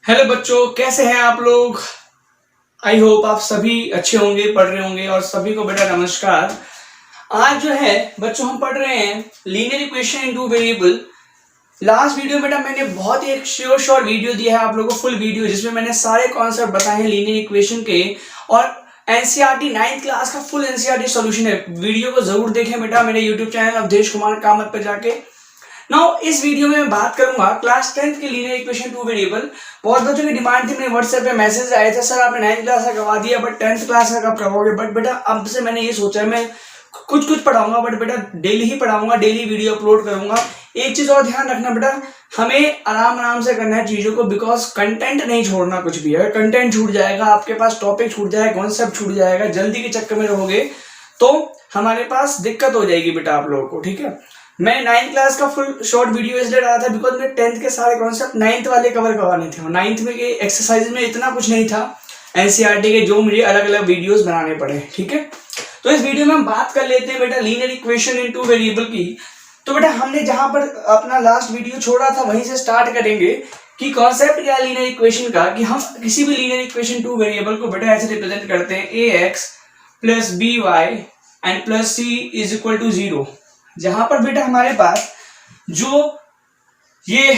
Hello बच्चों, कैसे हैं आप लोग। आई होप आप सभी अच्छे होंगे, पढ़ रहे होंगे। और सभी को बेटा नमस्कार। आज जो है बच्चों हम पढ़ रहे हैं linear equation in two variable. Last video में बेटा मैंने बहुत ही एक शॉर्ट वीडियो दिया है आप लोगों को, फुल वीडियो, जिसमें मैंने सारे कॉन्सेप्ट बताए हैं लीनियर इक्वेशन के। और एनसीईआरटी 9th क्लास का फुल एनसीईआरटी सॉल्यूशन है। वीडियो को जरूर देखें बेटा मेरे यूट्यूब चैनल अवधेश कुमार कामत पर जाके। नाउ इस वीडियो में मैं बात करूंगा क्लास 10th के लीनियर इक्वेशन टू वेरिएबल। बहुत बच्चों की डिमांड थी, मेरे व्हाट्सएप पे मैसेज आए थे, सर आपने 9th क्लास का करवा दिया बट 10th क्लास का कब करवाओगे। बट बेटा अब से मैंने ये सोचा है मैं कुछ पढ़ाऊंगा, बट बेटा डेली ही पढ़ाऊंगा, डेली वीडियो अपलोड करूंगा। एक चीज और ध्यान रखना बेटा, हमें आराम से करना है चीजों को, बिकॉज कंटेंट नहीं छोड़ना कुछ भी। अगर कंटेंट छूट जाएगा, आपके पास टॉपिक छूट जाएगा, कॉन्सेप्ट छूट जाएगा, जल्दी के चक्कर में रहोगे तो हमारे पास दिक्कत हो जाएगी बेटा आप लोगों को। ठीक है, मैं 9th क्लास का फुल शॉर्ट वीडियो इसलिए डाला था बिकॉज मैं 10th के सारे कॉन्सेप्ट 9th वाले कवर करवाने थे। 9th में के एक्सरसाइज में इतना कुछ नहीं था एनसीईआरटी के, जो मुझे अलग अलग वीडियोस बनाने पड़े। ठीक है, तो इस वीडियो में हम बात कर लेते हैं बेटा linear equation in two variable की। तो बेटा हमने जहां पर अपना लास्ट वीडियो छोड़ा था वहीं से स्टार्ट करेंगे कि कॉन्सेप्ट क्या है लीनियर इक्वेशन का, कि हम किसी भी लीनियर इक्वेशन टू वेरिएबल को बेटा ऐसे रिप्रेजेंट करते हैं ax plus B Y and plus C is equal to 0। जहां पर बेटा हमारे पास जो ये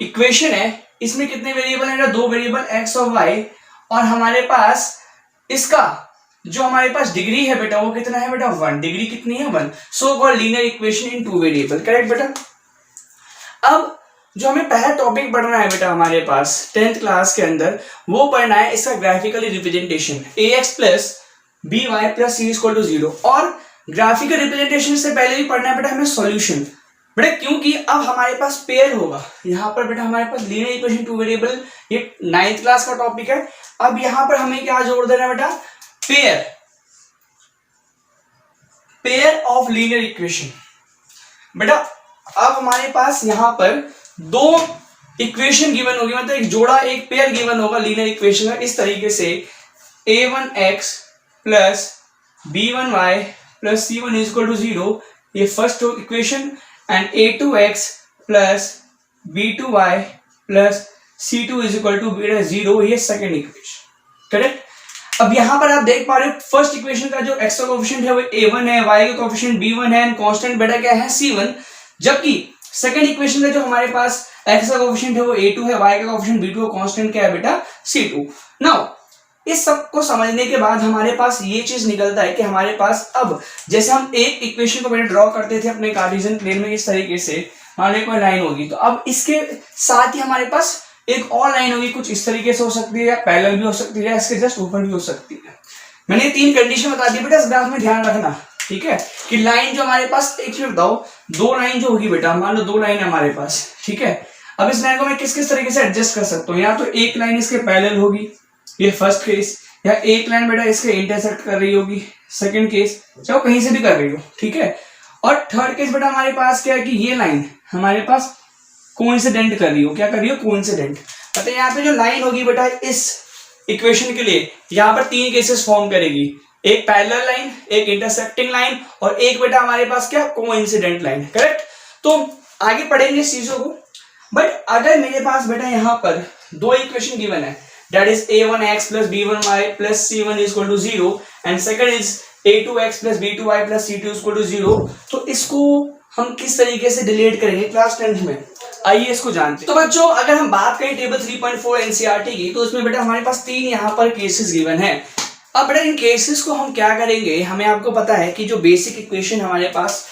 इक्वेशन है इसमें कितने वेरिएबल है, 2 वेरिएबल x और y, और हमारे पास इसका जो हमारे पास डिग्री है बेटा वो कितना है बेटा 1। डिग्री कितनी है 1। So called linear equation in two variable. Correct बेटा। अब जो हमें पहला टॉपिक पढ़ना है बेटा हमारे पास 10th क्लास के अंदर, वो पढ़ना है इसका graphically representation ax plus B Y plus C equal to 0। और ग्राफिकल रिप्रेजेंटेशन से पहले भी पढ़ना है बेटा हमें सॉल्यूशन बेटा, क्योंकि अब हमारे पास पेयर होगा। यहाँ पर बेटा हमारे पास लीनियर इक्वेशन टू वेरिएबल, ये 9th क्लास का टॉपिक है। अब यहाँ पर हमें क्या जोड़ देना है बेटा, पेयर ऑफ लीनियर इक्वेशन। बेटा अब हमारे पास यहाँ पर 2 इक्वेशन गिवन होगी, मतलब एक जोड़ा, एक पेयर गिवन होगा लीनियर इक्वेशन का इस तरीके से a1x plus b1y plus c1 is equal to 0, ये first equation, and a2x plus b2y plus c2 is equal to 0, ये सेकेंड इक्वेशन। करेक्ट। अब यहां पर आप देख पा रहे हो फर्स्ट इक्वेशन का जो x का कोएफिशिएंट है वो a1 है, y का कोएफिशिएंट b1 है, एंड कांस्टेंट बेटा क्या है c1। जबकि सेकेंड इक्वेशन का जो हमारे पास x का कोएफिशिएंट है वो a2 है, y का कोएफिशिएंट b2 है, कांस्टेंट क्या है बेटा c2। नाउ इस सब को समझने के बाद हमारे पास ये चीज निकलता है कि हमारे पास अब जैसे हम एक इक्वेशन को बेटा ड्रॉ करते थे अपने कार्टेशियन प्लेन में इस तरीके से, मान लो कोई लाइन होगी, तो अब इसके साथ ही हमारे पास एक और लाइन होगी, कुछ इस तरीके से हो सकती है, या पैरेलल भी हो सकती है, या इसके जस्ट ऊपर भी हो सकती है। मैंने 3 कंडीशन बता दी बेटा, इस ग्राफ में ध्यान रखना। ठीक है, कि लाइन जो हमारे पास, एक चीज बताओ, 2 लाइन जो होगी बेटा, मान लो 2 लाइन है हमारे पास। ठीक है, अब इस लाइन को मैं किस किस तरीके से एडजस्ट कर सकता हूँ, या तो एक लाइन इसके पैरेलल होगी, ये फर्स्ट केस, या एक लाइन बेटा इसके इंटरसेक्ट कर रही होगी, सेकंड केस, चाहे कहीं से भी कर रही हो। ठीक है, और थर्ड केस बेटा हमारे पास क्या है कि ये लाइन हमारे पास कोइंसिडेंट कर रही हो, क्या कर रही हो, कोइंसिडेंट। मतलब यहाँ पे जो लाइन होगी बेटा इस इक्वेशन के लिए, यहाँ पर 3 केसेस फॉर्म करेगी, एक पैरेलल लाइन, एक इंटरसेक्टिंग लाइन, और एक बेटा हमारे पास क्या, कोइंसिडेंट लाइन। करेक्ट। तो आगे पढ़ेंगे इस चीजों को। बट अगर मेरे पास बेटा यहाँ पर 2 इक्वेशन गिवन है, that is a1x plus b1y plus c1 is equal to 0, and second is a2x plus b2y plus c2 is equal to 0, तो इसको हम किस तरीके से डिलीट करेंगे क्लास 10th में, आइए इसको जानते हैं। तो बच्चों अगर हम बात करें टेबल 3.4 एनसीईआरटी की, तो उसमें बेटा हमारे पास 3 यहाँ पर केसेस गिवन है। अब बेटा इन केसेस को हम क्या करेंगे, हमें आपको पता है कि जो बेसिक इक्वेशन हमारे पास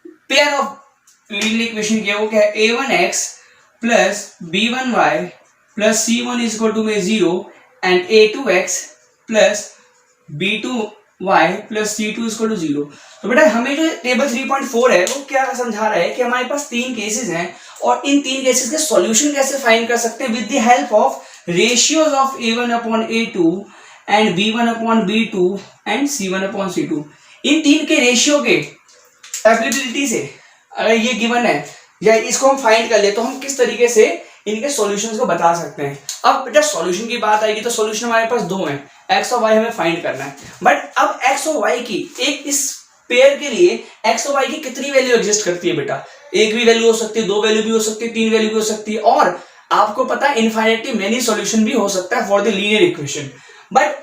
पेयर ऑफ लीनियर इक्वेशन की है वो क्या है, a1x plus b1y plus c1 is equal to 0, and a2x plus b2y plus c2 is equal to 0। तो बेटा हमें जो टेबल 3.4 है वो क्या समझा रहा है कि हमारे पास 3 केसेस हैं, और इन 3 केसेस के सॉल्यूशन कैसे फाइंड कर सकते हैं, with the help of ratios of a1 upon a2 and b1 upon b2 and c1 upon c2। इन 3 के रेशियो के एप्लीबिलिटी से अगर ये गिवन है या इसको हम फाइंड कर ले, तो हम किस तरीके से इनके सॉल्यूशंस को बता सकते हैं। अब बेटा सॉल्यूशन की बात आएगी तो सॉल्यूशन हमारे पास 2 हैं, x और y हमें फाइंड करना है। बट अब x और y की एक इस पेयर के लिए x और y की कितनी वैल्यू एग्जिस्ट करती है बेटा, एक भी वैल्यू हो सकती है, 2 वैल्यू भी हो सकती है, 3 वैल्यू भी हो सकती है। और आपको पता है इनफाइनाइटली मेनी सॉल्यूशन भी हो सकता है for the linear equation, but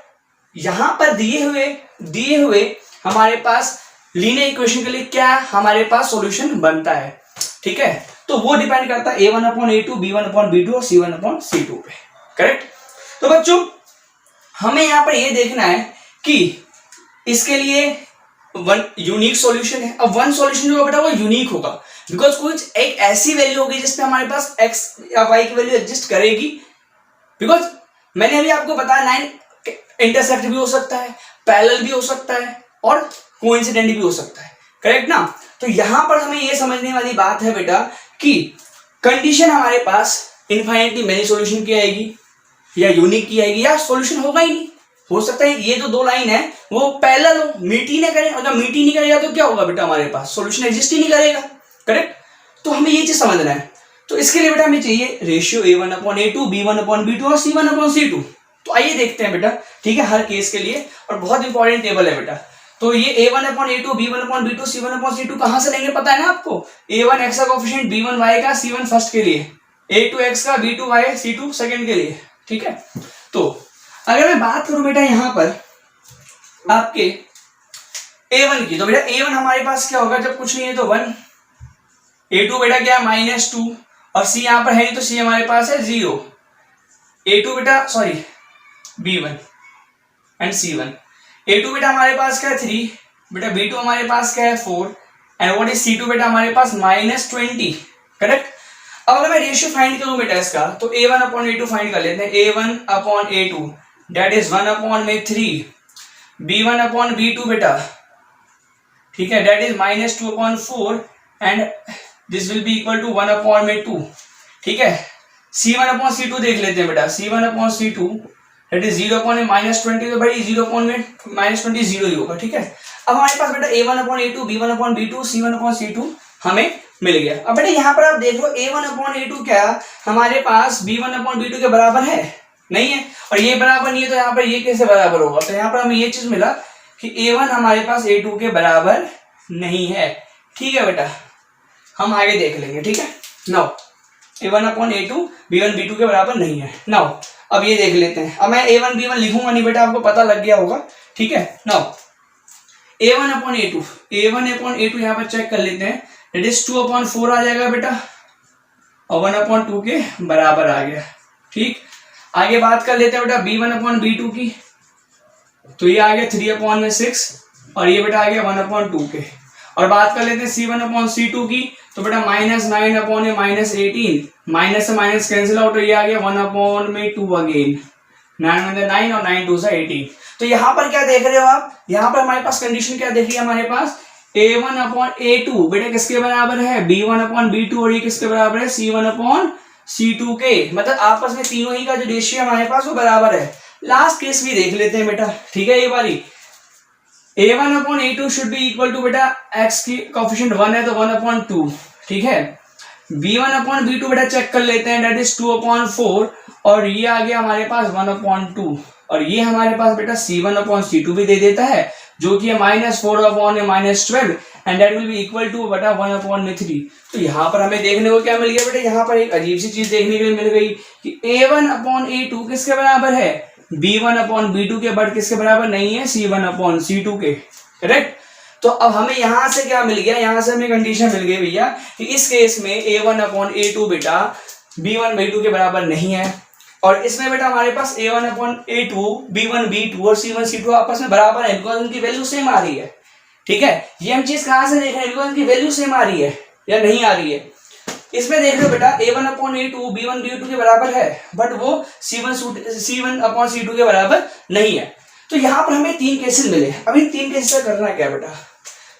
यहां पर दिए हुए हमारे पास लीनियर इक्वेशन के लिए क्या हमारे पास सॉल्यूशन बनता है, ठीक है। तो वो डिपेंड करता है a1/a2, b1/b2 और c1/c2 पे, करेक्ट। तो बच्चों हमें यहां पर ये देखना है कि इसके लिए वन यूनिक सॉल्यूशन है। अब वन सॉल्यूशन जो बेटा वो यूनिक होगा, बिकॉज कुछ एक ऐसी वैल्यू होगी जिसपे हमारे पास x या y की वैल्यू एग्जिस्ट करेगी, बिकॉज मैंने अभी आपको बताया लाइन इंटरसेक्ट भी हो सकता है, पैरेलल भी हो सकता है और कोइंसिडेंट भी हो सकता है, करेक्ट ना। तो यहां पर हमें ये समझने वाली बात है बेटा कि कंडीशन हमारे पास इनफाइनाइटली मेनी सॉल्यूशन की आएगी या यूनिक की आएगी या सॉल्यूशन होगा ही नहीं। हो सकता है ये जो दो लाइन है वो पैरेलल हो, मीट ही ना करें, अगर मीट ही नहीं करेगा तो क्या होगा बेटा, हमारे पास सॉल्यूशन एग्जिस्ट ही नहीं करेगा, करेक्ट। तो हमें ये चीज समझना है। तो इसके लिए बेटा हमें चाहिए रेशियो a1/a2, b1/b2 और c1/c2। तो आइए देखते हैं बेटा, ठीक है, हर केस के लिए, और बहुत इंपॉर्टेंट टेबल है बेटा। तो ये a1/a2, b1/b2, c1/c2 कहां से लेंगे पता है ना आपको। a1 x का कोएफिशिएंट, b1 y का, c1 फर्स्ट के लिए, a2 x का, b2 y, c2 सेकंड के लिए, ठीक है। तो अगर मैं बात करूं बेटा यहां पर आपके a1 की, तो बेटा a1 हमारे पास क्या होगा, जब कुछ नहीं है तो 1, a2 बेटा क्या है -2 और c यहां पर है नहीं तो c हमारे पास है 0, a2 बेटा sorry b1 and c1, a2 बेटा हमारे पास क्या है 3, बेटा b2 हमारे पास क्या है 4 एंड व्हाट इज c2 बेटा हमारे पास -20, करेक्ट। अब अगर मैं रेशियो फाइंड करूं बेटा इसका, तो a1/a2 फाइंड कर लेते हैं। a1/a2 दैट इज 1/3, b1/b2 बेटा, ठीक है, that is -2/4 and this will be equal to 1/2, ठीक है। c1/c2 देख लेते हैं बेटा, c1/c2 दैट इज 0/-20, तो भाई 0/-20 0 ही होगा, ठीक है। अब हमारे पास बेटा a1/a2, b1/b2, c1/c2 हमें मिल गया। अब बेटा यहाँ पर आप देख लो a1/a2 क्या हमारे पास b1/b2 के बराबर है, नहीं है, और ये बराबर नहीं है, तो यहाँ पर ये कैसे बराबर होगा। तो यहाँ पर हमें ये चीज मिला कि a1 हमारे पास a2 के बराबर नहीं है, ठीक है बेटा, हम आगे देख लेंगे, ठीक है। नाउ a1/a2 b1/b2 के बराबर नहीं है। नाउ अब ये देख लेते हैं, अब मैं a1 b1 लिखूंगा नहीं बेटा, आपको पता लग गया होगा, ठीक है। नाउ a1/a2 यहाँ पर चेक कर लेते हैं, इट इज 2/4 आ जाएगा बेटा और 1/2 के बराबर आ गया, ठीक। आगे बात कर लेते हैं बेटा b1/b2 की, तो ये आ गया 3/6 और ये बेटा आ गया 1/2 के। और बात कर लेते हैं c1/c2 की, तो बेटा -9/18, माइनस से माइनस कैंसिल आउट, तो ये आ गया 1/2 अगेन, 9 और 9 2 18। तो यहाँ पर क्या देख रहे हो आप, यहाँ पर हमारे पास कंडीशन क्या देख रही है हमारे पास, a1/a2 बेटा किसके बराबर है, b1/b2, और ये किसके बराबर है, c1/c2 के, मतलब आपस में तीनों ही का जो रेशियो हमारे पास वो बराबर है। लास्ट केस भी देख लेते हैं बेटा, ठीक है। ये बारी a1/a2 should be equal to बेटा x की कोएफिशिएंट 1 है तो 1/2, ठीक है। b1/b2 बेटा चेक कर लेते हैं, दैट इज 2/4 और ये आ गया हमारे पास 1/2, और ये हमारे पास बेटा c1/c2 भी दे देता है जो कि है -4/12 and that will be equal to बेटा 1/3। तो यहाँ पर हमें देखने को क्या मिल गया बेटा, यहाँ पर एक अजीब सी चीज देखने को मिल गई कि a1/a2 किसके बराबर है, b1/b2 के, बट किसके बराबर नहीं है, c1/c2 के, करेक्ट। तो अब हमें यहां से क्या मिल गया, यहां से हमें कंडीशन मिल गई भैया कि इस केस में a1/a2 बेटा b1/b2 के बराबर नहीं है, और इसमें बेटा हमारे पास a1/a2 b1/b2 और c1/c2 आपस में बराबर है, बिकॉज उनकी वैल्यू सेम आ रही है, ठीक है। ये हम चीज कहां से देख रहे हैं, बिकॉज उनकी वैल्यू सेम आ रही है या नहीं आ रही है। इसमें देख लो बेटा a1/a2 b1/b2 के बराबर है, बट वो c1/c2 के बराबर नहीं है। तो यहाँ पर हमें 3 केसेस मिले। अब इन 3 केसेस का करना क्या बेटा,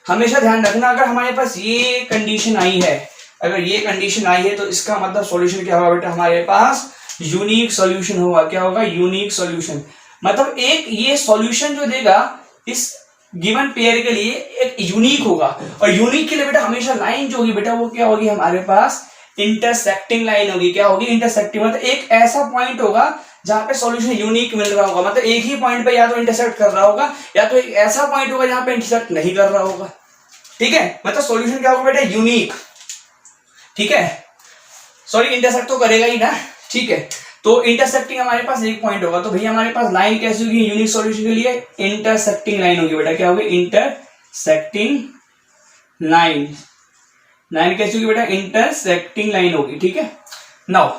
हमेशा ध्यान रखना, अगर हमारे पास ये कंडीशन आई है, अगर ये कंडीशन आई है तो इसका मतलब सॉल्यूशन क्या होगा बेटा, हमारे पास यूनिक सॉल्यूशन होगा। क्या होगा, यूनिक सॉल्यूशन, मतलब एक ये सॉल्यूशन जो देगा इस गिवन पेयर के लिए एक यूनिक होगा, और यूनिक के लिए बेटा हमेशा लाइन जो होगी बेटा वो क्या होगी, हमारे पास इंटरसेक्टिंग लाइन होगी। क्या होगी, इंटरसेक्टिंग, मतलब एक ऐसा पॉइंट होगा जहां पे सॉल्यूशन यूनिक मिल रहा होगा, मतलब एक ही पॉइंट पे या तो इंटरसेक्ट कर रहा होगा या तो एक ऐसा पॉइंट होगा जहां पे इंटरसेक्ट नहीं कर रहा होगा, ठीक है। मतलब सॉल्यूशन क्या होगा बेटा, यूनिक, ठीक है। सॉरी इंटरसेक्ट तो करेगा ही ना, ठीक है, तो इंटरसेक्टिंग हमारे पास एक पॉइंट होगा, तो भैया हमारे पास लाइन कैसी होगी यूनिक सॉल्यूशन के लिए, इंटरसेक्टिंग लाइन होगी बेटा, क्या होगी इंटरसेक्टिंग लाइन, लाइन कैसी होगी बेटा इंटरसेक्टिंग लाइन होगी, ठीक है। नाउ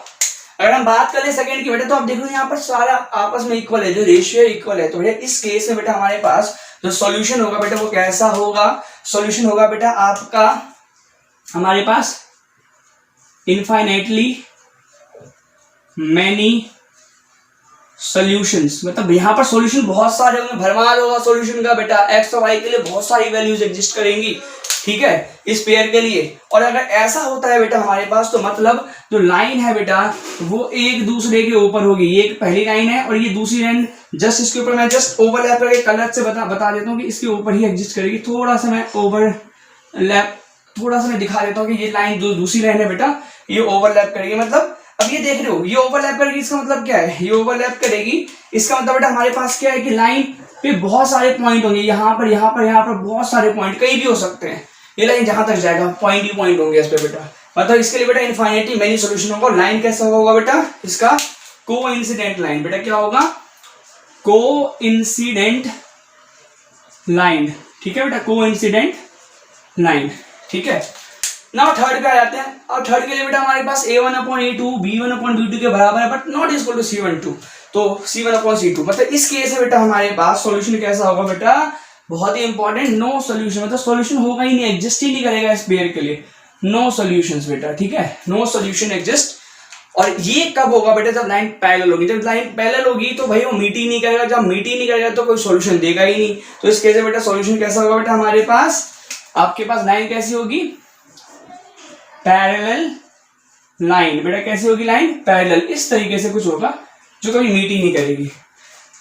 अगर हम बात करें सेकंड की बेटा, तो आप देख लो यहाँ पर सारा आपस में इक्वल है, जो रेशियो इक्वल है, तो बेटा इस केस में बेटा हमारे पास जो सॉल्यूशन होगा बेटा वो कैसा होगा, सॉल्यूशन होगा बेटा आपका हमारे पास इनफाइनाइटली मैनी सॉल्यूशंस, मतलब यहाँ पर सॉल्यूशन बहुत सारे होंगे, भरमार होगा सॉल्यूशन का बेटा, एक्स और वाई के लिए बहुत सारी वैल्यूज एग्जिस्ट करेंगी, ठीक है, इस पेयर के लिए। और अगर ऐसा होता है बेटा हमारे पास, तो मतलब जो लाइन है बेटा वो एक दूसरे के ऊपर होगी, ये एक पहली लाइन है और ये दूसरी लाइन जस्ट इसके ऊपर, मैं जस्ट ओवरलैप करके कलर से बता देता हूँ कि इसके ऊपर ही एग्जिस्ट करेगी, थोड़ा सा मैं ओवरलैप थोड़ा सा मैं दिखा देता हूँ कि ये लाइन जो दूसरी लाइन है बेटा ये ओवरलैप करेगी, मतलब अब ये देख रहे हो ये ओवरलैप करेगी, इसका मतलब क्या है, ये ओवरलैप करेगी, इसका मतलब बेटा हमारे पास क्या है कि लाइन पे बहुत सारे पॉइंट होंगे, यहाँ पर यहाँ पर यहाँ पर बहुत सारे पॉइंट कहीं भी हो सकते हैं, ये लाइन जहां तक जाएगा पॉइंट ही पॉइंट होंगे इस पे बेटा, मतलब इसके लिए बेटा इनफाइनिटी मेनी सॉल्यूशन होगा। लाइन कैसा होगा बेटा इसका कोइंसिडेंट लाइन, बेटा क्या होगा कोइंसिडेंट लाइन, ठीक है बेटा कोइंसिडेंट लाइन, ठीक है। नाउ थर्ड पे आ जाते हैं, अब थर्ड के लिए बेटा हमारे पास a1/a2 b1/b2 के बराबर है but not equal to c1/2, तो c1/c2, मतलब इस केस में बेटा हमारे पास सॉल्यूशन कैसा होगा बेटा, बहुत ही इंपॉर्टेंट, नो सॉल्यूशन, मतलब सॉल्यूशन होगा ही नहीं, एग्जिस्ट ही नहीं करेगा इस पेयर के लिए, नो सॉल्यूशंस बेटा, ठीक है, नो सॉल्यूशन एग्जिस्ट। और ये कब होगा बेटा, जब लाइन पैरेलल होगी, जब लाइन पैरेलल होगी तो भाई वो मीट ही नहीं करेगा, जब मीट ही नहीं करेगा तो कोई सॉल्यूशन देगा ही नहीं, तो इस केस में बेटा सॉल्यूशन कैसा होगा बेटा हमारे पास, आपके पास लाइन कैसी होगी पैरेलल लाइन, बेटा कैसी होगी लाइन पैरेलल, इस तरीके से कुछ होगा जो कभी मीट ही नहीं करेगी।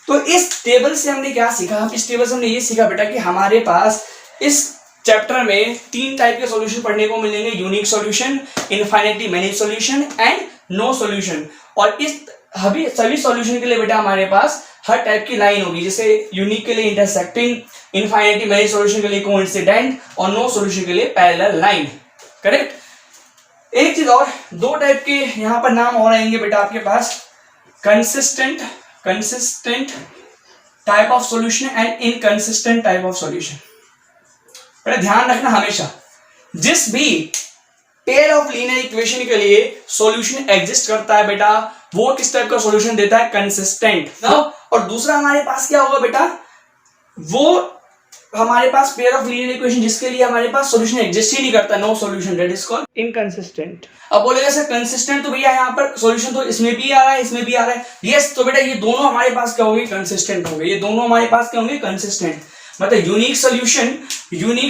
तो इस टेबल से हमने क्या सीखा, इस टेबल से हमने ये सीखा बेटा कि हमारे पास इस चैप्टर में तीन टाइप के सॉल्यूशन पढ़ने को मिलेंगे, unique solution, infinity many solution and no solution. और इस सभी सॉल्यूशन के लिए बेटा हमारे पास हर टाइप की लाइन होगी, जैसे यूनिक के लिए इंटरसेक्टिंग, इनफाइनिटी मेनी सॉल्यूशन के लिए कोइंसिडेंट और नो सॉल्यूशन के लिए पैरेलल लाइन, करेक्ट। एक चीज और, दो टाइप के यहां पर नाम और आएंगे बेटा आपके पास, consistent type of solution and inconsistent type of solution. बेटा ध्यान रखना हमेशा, जिस भी पेयर ऑफ लीनियर इक्वेशन के लिए सॉल्यूशन एग्जिस्ट करता है बेटा वो किस टाइप का सॉल्यूशन देता है, कंसिस्टेंट। और दूसरा हमारे पास क्या होगा बेटा, वो हमारे पास पेयर ऑफ लीनियर इक्वेशन जिसके लिए हमारे पास सॉल्यूशन एग्जिस्ट ही नहीं करता, no solution, that is called inconsistent. अब बोलेगा सर कंसिस्टेंट, तो भैया यहाँ पर सॉल्यूशन तो इसमें भी आ रहा है इसमें भी आ रहा है, यस, तो बेटा ये दोनों हमारे पास क्या होंगे कंसिस्टेंट होंगे, ये दोनों हमारे पास क्या होंगे कंसिस्टेंट, मतलब यूनिक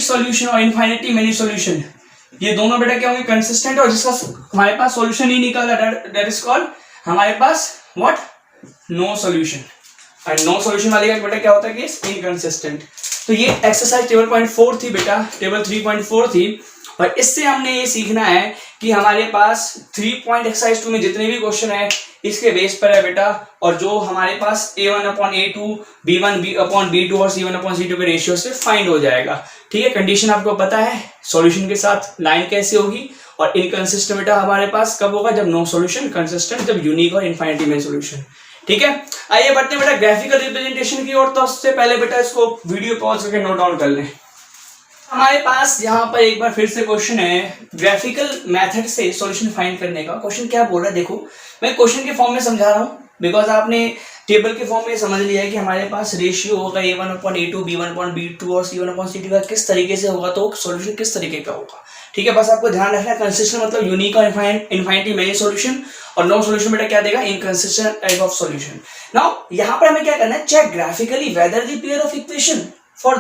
सॉल्यूशन और इनफाइनिटी मेनी सॉल्यूशन ये दोनों बेटा क्या होंगे कंसिस्टेंट, और जिसका हमारे पास सॉल्यूशन ही निकल रहा है दैट इज कॉल्ड हमारे पास व्हाट नो सॉल्यूशन। और नो सॉल्यूशन वाले का बेटा क्या होता है कि इनकंसिस्टेंट। तो ये एक्सरसाइज टेबल 0.4 थी बेटा, टेबल 3.4 थी, और इससे हमने ये सीखना है कि हमारे पास 3 पॉइंट एक्सरसाइज 2 में जितने भी क्वेश्चन है इसके बेस पर है बेटा, और जो हमारे पास a1/a2 b1/b2 और c1/c2 के रेशियो से फाइंड हो जाएगा, ठीक है। कंडीशन आपको पता है, सॉल्यूशन के साथ लाइन कैसे होगी, और इनकंसिस्टेंट बेटा हमारे पास कब होगा, जब नो सॉल्यूशन, कंसिस्टेंट जब यूनिक और इनफाइनिटी मेनी सॉल्यूशन, ठीक है। आइए बढ़ते हैं बेटा ग्राफिकल रिप्रेजेंटेशन की ओर, तो उससे पहले बेटा इसको वीडियो पॉज करके नोट डाउन कर लें। हमारे पास यहाँ पर एक बार फिर से क्वेश्चन है ग्राफिकल मेथड से सॉल्यूशन फाइंड करने का। क्वेश्चन क्या बोल रहा है, देखो मैं क्वेश्चन के फॉर्म में समझा रहा हूँ, बिकॉज आपने टेबल के फॉर्म में समझ लिया है कि हमारे पास रेशियो होगा a1/a2 b1/b2 और c1/c2 का किस तरीके से होगा, तो सॉल्यूशन किस तरीके का होगा, ठीक है। बस आपको ध्यान रखना है कंसिस्टेंट मतलब यूनिक और इनफाइनिटी मेनी सॉल्यूशन, और नो सॉल्यूशन बेटा क्या देगा, inconsistent type of solution. Now यहाँ पर हमें क्या करना है, check graphically whether the pair of equation for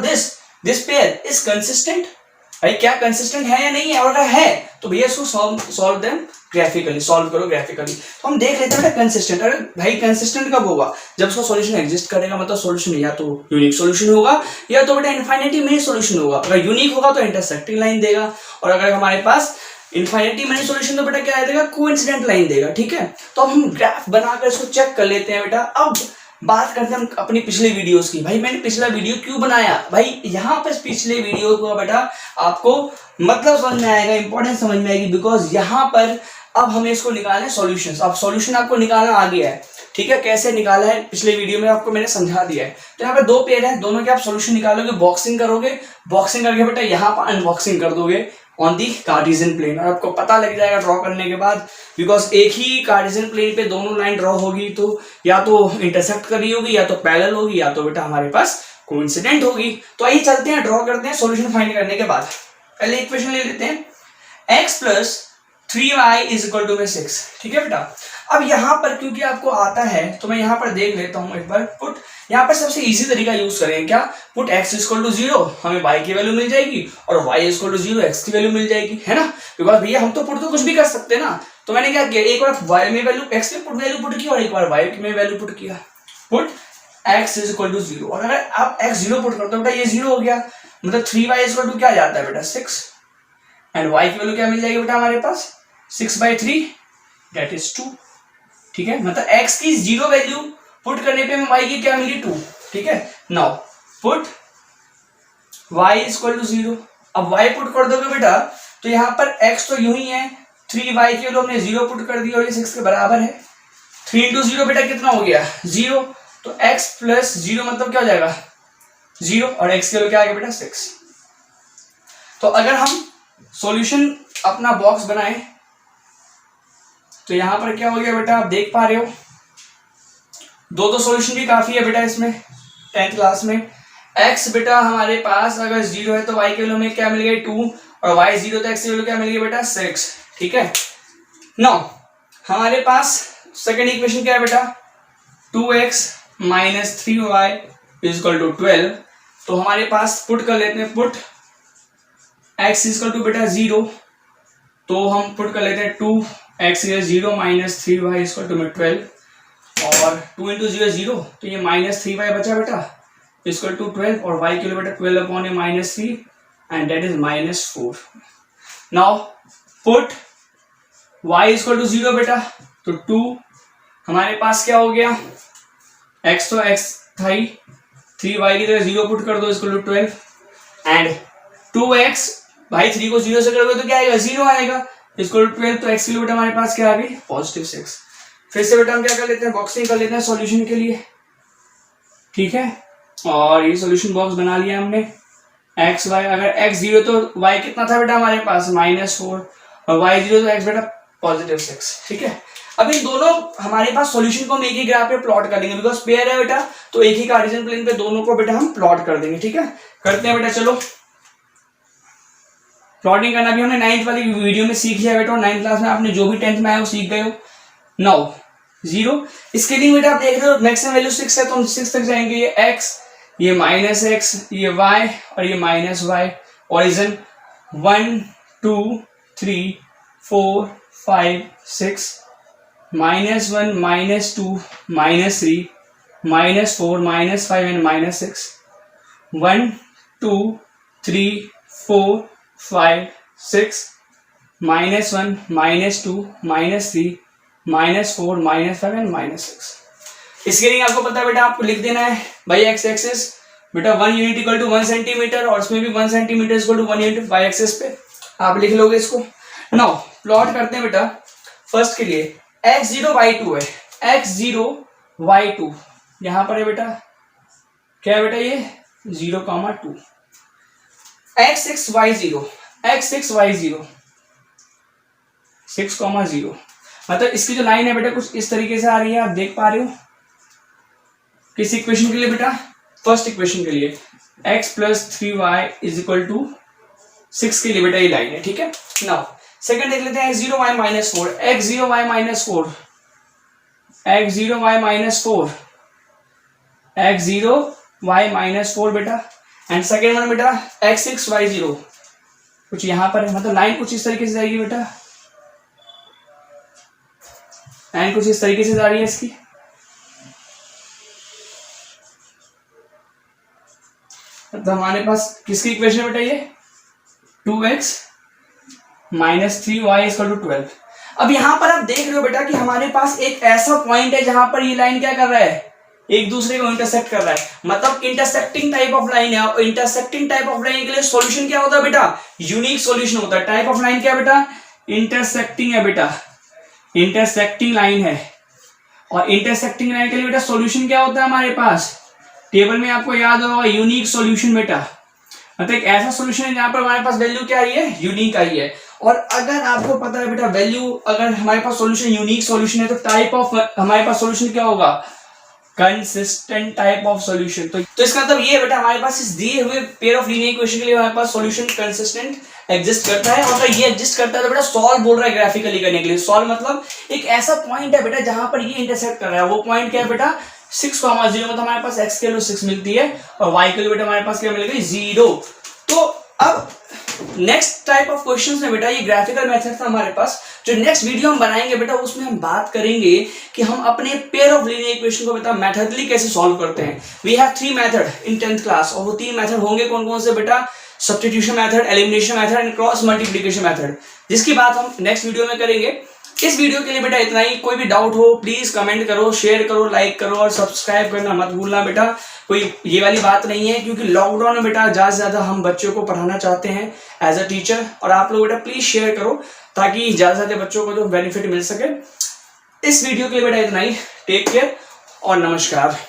this pair is consistent, भाई क्या कंसिस्टेंट है या नहीं है, और अगर है तो भैया इसको सॉल्व देम ग्राफिकली, सॉल्व करो ग्राफिकली। तो हम देख लेते हैं बेटा कंसिस्टेंट, अरे भाई कंसिस्टेंट कब होगा, जब उसका सॉल्यूशन एग्जिस्ट करेगा, मतलब सॉल्यूशन या तो यूनिक सॉल्यूशन होगा या तो बेटा इनफाइनिटी मेनी सॉल्यूशन होगा। अगर यूनिक होगा तो इंटरसेक्टिंग लाइन देगा, और अगर हमारे पास इनफाइनिटी मेनी सॉल्यूशन तो बेटा क्या देगा, कोइंसिडेंट लाइन देगा, ठीक है। तो अब हम ग्राफ बनाकर इसको चेक कर लेते हैं बेटा। अब बात करते हैं हम अपनी पिछले वीडियोस की, भाई मैंने पिछला वीडियो क्यों बनाया, भाई यहाँ पर पिछले वीडियो को बेटा आपको मतलब समझ में आएगा, इंपॉर्टेंस समझ में आएगी, बिकॉज यहाँ पर अब हमें इसको निकालना है सॉल्यूशंस। अब सॉल्यूशन आपको निकालना आ गया है, ठीक है। कैसे निकाला है पिछले वीडियो में आपको मैंने समझा दिया है। तो यहाँ पे दो पेयर है, दोनों के आप सॉल्यूशन निकालोगे, बॉक्सिंग करोगे, बॉक्सिंग करके बेटा यहाँ पर अनबॉक्सिंग कर दोगे ऑन दी कार्टेशियन प्लेन, और आपको पता लग जाएगा ड्रॉ करने के बाद, बिकॉज एक ही कार्टेशियन प्लेन पे दोनों लाइन ड्रॉ होगी तो या तो इंटरसेक्ट कर रही होगी, या तो पैरेलल होगी, या तो बेटा हमारे पास कोइंसिडेंट होगी। तो आइए चलते हैं, ड्रॉ करते हैं सॉल्यूशन फाइंड करने के बाद। पहले इक्वेशन ले लेते हैं, x plus 3y is equal to 6, ठीक है बेटा। अब यहाँ पर क्योंकि आपको आता है तो मैं यहाँ पर देख लेता हूँ एक बार। पुट यहाँ पर सबसे इजी तरीका यूज करेंगे, क्या, पुट x इक्वल टू 0, हमें y की वैल्यू मिल जाएगी, और y इक्वल टू 0, x की वैल्यू मिल जाएगी, है ना। बिकॉज भैया हम तो पुट तो कुछ भी कर सकते हैं ना। तो मैंने क्या किया, एक बार y में वैल्यू, x में पुट वैल्यू पुट किया, और एक बार y में वैल्यू पुट किया। Put x is equal to 0, और अगर आप x 0 पुट करते हो बेटा, ये 0 हो गया, मतलब 3y इक्वल टू क्या जाता है बेटा 6, एंड y की वैल्यू क्या मिल जाएगी बेटा हमारे पास 6/3 दैट इज 2, ठीक है। मतलब x की 0 वैल्यू पुट करने पे हमें y की क्या मिली 2, ठीक है। Now put y equal to 0, अब y पुट कर दोगे बेटा तो यहाँ पर x तो यूं ही है, 3y की वैल्यू हमने 0 पुट कर दी और ये 6 के बराबर है। 3 इंटू 0 बेटा कितना हो गया 0, तो x प्लस 0 मतलब क्या हो जाएगा 0, और x की वैल्यू क्या आ गया बेटा 6। तो अगर हम सॉल्यूशन अपना बॉक्स बनाए तो यहां पर क्या हो गया बेटा, आप देख पा रहे हो, दो सॉल्यूशन भी काफी है बेटा इसमें 10th क्लास में। x बेटा हमारे पास अगर 0 है तो y की वैल्यू में क्या मिल गई 2, और y 0 तो x की वैल्यू क्या मिल गई बेटा 6, ठीक है। नाउ हमारे पास सेकंड इक्वेशन क्या है बेटा, 2x minus 3y is equal to 12। तो हमारे पास पुट कर लेते हैं, पुट x इक्वल टू बेटा 0, तो हम पुट कर लेते हैं 2x 0 minus 3y equal to में 12, और 2 इंटू 0 0, तो ये माइनस 3y बचा बेटा इक्वल टू 12, और y के लिए बेटा 12 upon a minus 3 and that is minus 4। Now put y equal to 0 बेटा, तो 2 हमारे पास क्या हो गया, x तो x था ही, 3y की जगह 0 पुट कर दो इक्वल टू 12, एंड 2x भाई 3 को 0 से करोगे तो क्या आएगा 0 आएगा इक्वल टू 12, तो x की बेटा हमारे पास क्या आ गई पॉजिटिव 6। फिर से बेटा हम क्या कर लेते हैं, बॉक्सिंग कर लेते हैं सॉल्यूशन के लिए, ठीक है। और ये सॉल्यूशन बॉक्स बना लिया हमने। x y, अगर x 0 तो y कितना था बेटा हमारे पास -4, और y 0 तो x बेटा पॉजिटिव 6, ठीक है। अब इन दोनों हमारे पास सॉल्यूशन को हम एक ही ग्राफ पे प्लॉट कर देंगे, बिकॉज पेयर है बेटा, तो एक ही कार्टेशियन प्लेन पे दोनों को बेटा हम प्लॉट कर देंगे, ठीक है। करते हैं बेटा, चलो प्लॉटिंग करना भी हमने 9th वाली वीडियो में सीख लिया बेटा, और 9th क्लास में आपने जो भी 10th में आया वो सीख गए हो। नाउ 0 इसके लिए बेटा आप देख रहे हो मैक्सिमम वैल्यू 6 है, तो हम 6 तक जाएंगे। ये x, ये माइनस x, ये y और ये minus y। Origin 1 2 3 4 5 6, -1 -2 -3 -4 -5 and -6, 1 2 3 4 5 6, -1 -2 -3 -4 -5 and -6। इसके लिए आपको पता है बेटा, आपको लिख देना है भाई x एक्सिस बेटा 1 यूनिट इक्वल टू 1 सेंटीमीटर, और इसमें भी 1 centimetre equal to 1 unit y axis पे आप लिख लोगे इसको। नाउ प्लॉट करते हैं बेटा, फर्स्ट के लिए x0 y2 है, x0 y2 यहां पर है बेटा, क्या है बेटा ये 0,2, x6 y0 x6 y0 6,0, मतलब इसकी जो लाइन है बेटा कुछ इस तरीके से आ रही है, आप देख पा रहे हो। किस इक्वेशन के लिए बेटा, फर्स्ट इक्वेशन के लिए x plus 3y is equal to 6 के लिए बेटा ये लाइन है, ठीक है। नाउ सेकंड देख लेते हैं x0 y minus 4, x0 y minus 4, x0 y minus 4, x0 y minus 4 बेटा, एंड सेकेंड वन बेटा x6 y0 कुछ यहां पर है, मतलब लाइन कुछ इस तरीके से जाएगी बेटा, लाइन कुछ इस तरीके से जा रही है इसकी। तो हमारे पास किसकी इक्वेशन बेटा ये 2x minus 3y equal to 12। अब यहां पर आप देख रहे हो बेटा कि हमारे पास एक ऐसा पॉइंट है जहां पर ये लाइन क्या कर रहा है, एक दूसरे को इंटरसेक्ट कर रहा है, मतलब इंटरसेक्टिंग टाइप ऑफ लाइन है। और इंटरसेक्टिंग टाइप ऑफ लाइन के लिए सॉल्यूशन क्या होता है बेटा, यूनिक सॉल्यूशन होता है। टाइप ऑफ लाइन क्या बेटा, इंटरसेक्टिंग है बेटा, इंटरसेक्टिंग लाइन है, और इंटरसेक्टिंग लाइन के लिए बेटा सॉल्यूशन क्या होता है हमारे पास, टेबल में आपको याद होगा यूनिक सॉल्यूशन बेटा, मतलब एक ऐसा सॉल्यूशन है जहां पर हमारे पास वैल्यू क्या आई है, यूनिक आई है। और अगर आपको पता है बेटा वैल्यू, अगर हमारे पास सॉल्यूशन यूनिक सॉल्यूशन है तो टाइप ऑफ हमारे पास सॉल्यूशन क्या होगा, कंसिस्टेंट टाइप ऑफ सॉल्यूशन। तो इसका मतलब ये है बेटा हमारे पास इस दिए हुए पेयर ऑफ लीनियर इक्वेशन के लिए हमारे पास सॉल्यूशन कंसिस्टेंट एग्जिस्ट करता है। और अगर ये एग्जिस्ट करता है तो बेटा सॉल्व बोल रहा है ग्राफिकली करने के लिए। सॉल्व मतलब एक ऐसा पॉइंट है बेटा जहां पर ये इंटरसेक्ट कर रहा है, वो पॉइंट क्या है बेटा 6,0, मतलब हमारे पास x के वैल्यू 6 मिलती है और y के वैल्यू बेटा हमारे पास क्या मिल गई 0। तो अब नेक्स्ट टाइप ऑफ क्वेश्चंस में बेटा ये ग्राफिकल मेथड था हमारे पास। जो नेक्स्ट वीडियो हम बनाएंगे बेटा उसमें हम बात करेंगे कि हम अपने पेयर ऑफ लीनियर इक्वेशन को बेटा मैथडली कैसे सॉल्व करते हैं। We have 3 method in 10th class, और वो 3 मेथड होंगे कौन कौन से बेटा, substitution method, elimination method and cross multiplication method, जिसकी बात हम नेक्स्ट वीडियो में करेंगे। इस वीडियो के लिए बेटा इतना ही। कोई भी डाउट हो प्लीज कमेंट करो, शेयर करो, लाइक करो और सब्सक्राइब करना मत भूलना बेटा। कोई ये वाली बात नहीं है, क्योंकि लॉकडाउन में बेटा ज्यादा से ज्यादा हम बच्चों को पढ़ाना चाहते हैं एज अ टीचर, और आप लोग बेटा प्लीज शेयर करो ताकि ज्यादा से ज्यादा बच्चों को जो बेनिफिट मिल सके। इस वीडियो के लिए बेटा इतना ही। टेक केयर और नमस्कार।